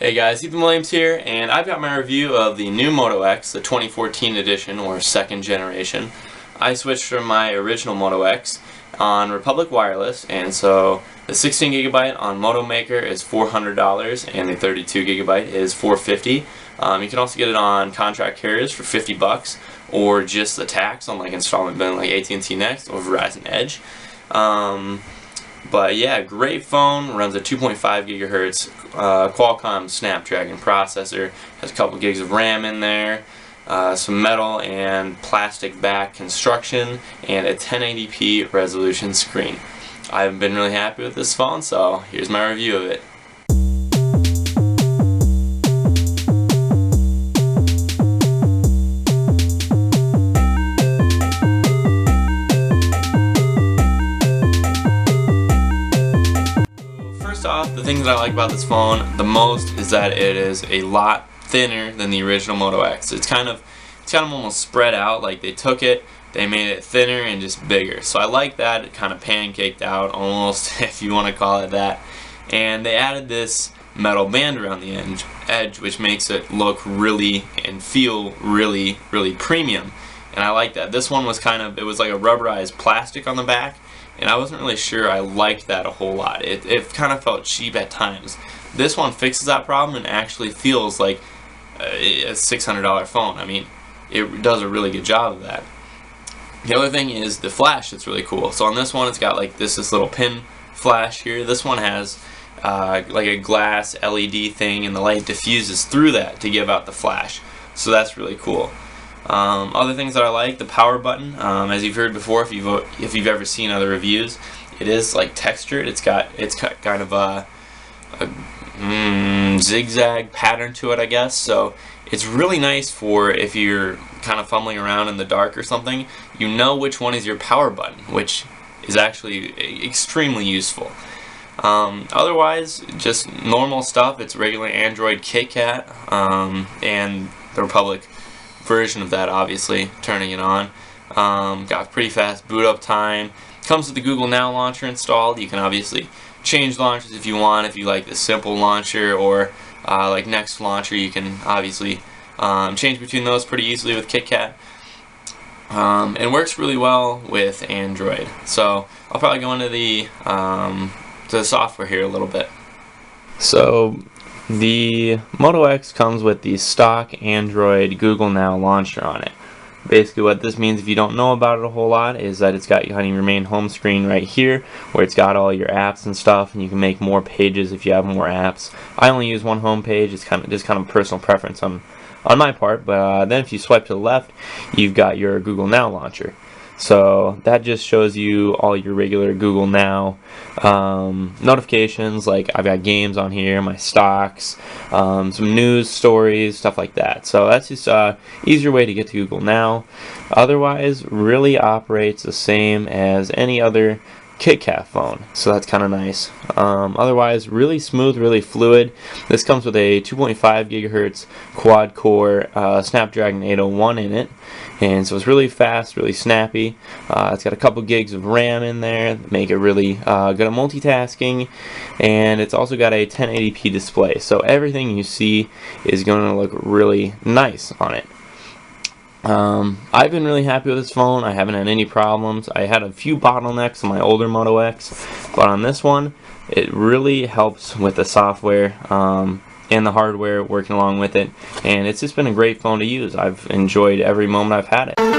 Hey guys, Ethan Williams here, and I've got my review of the new Moto X, the 2014 edition, or second generation. I switched from my original Moto X on Republic Wireless, and so the 16GB on Moto Maker is $400, and the 32GB is $450. You can also get it on contract carriers for $50, or just the tax on like installment billing like AT&T Next or Verizon Edge. But yeah, great phone, runs a 2.5 gigahertz Qualcomm Snapdragon processor, has a couple gigs of RAM in there, some metal and plastic back construction, and a 1080p resolution screen. I've been really happy with this phone, so here's my review of it. First off, the thing that I like about this phone the most is that it is a lot thinner than the original Moto X. It's kind of almost spread out, like they took it, they made it thinner and just bigger. So I like that. It kind of pancaked out almost, if you want to call it that. And they added this metal band around the edge, which makes it look really and feel really premium. And I like that. This one was it was like a rubberized plastic on the back, and I wasn't really sure I liked that a whole lot. It kind of felt cheap at times. This one fixes that problem and actually feels like a $600 phone. I mean, it does a really good job of that. The other thing is the flash that's really cool. So on this one, it's got like this little pin flash here. This one has like a glass LED thing, and the light diffuses through that to give out the flash. So that's really cool. Other things that I like, the power button. As you've heard before, if you've ever seen other reviews, it is like textured. It's got kind of a zigzag pattern to it, I guess. So it's really nice for if you're kind of fumbling around in the dark or something. You know which one is your power button, which is actually extremely useful. Otherwise, just normal stuff. It's regular Android KitKat, and the Republic version of that, obviously, turning it on. Got pretty fast boot up time. Comes with the Google Now launcher installed. You can obviously change launchers if you want. If you like the simple launcher or like Next launcher, you can obviously change between those pretty easily with KitKat. And works really well with Android. So I'll probably go into the software here a little bit. So the Moto X comes with the stock Android Google Now launcher on it. Basically what this means, if you don't know about it a whole lot, is that it's got your main home screen right here, where it's got all your apps and stuff, and you can make more pages if you have more apps. I only use one home page. It's just kind of personal preference on my part, but then if you swipe to the left, you've got your Google Now launcher. So that just shows you all your regular Google Now notifications. Like I've got games on here, my stocks, some news stories, stuff like that. So that's just an easier way to get to Google Now. Otherwise, really operates the same as any other KitKat phone, so that's kind of nice. Otherwise, really smooth, really fluid. This comes with a 2.5 gigahertz quad-core Snapdragon 801 in it, and so it's really fast, really snappy. It's got a couple gigs of RAM in there, make it really good at multitasking, and it's also got a 1080p display, so everything you see is going to look really nice on it. I've been really happy with this phone. I haven't had any problems. I had a few bottlenecks on my older Moto X, but on this one, it really helps with the software and the hardware working along with it, and it's just been a great phone to use. I've enjoyed every moment I've had it.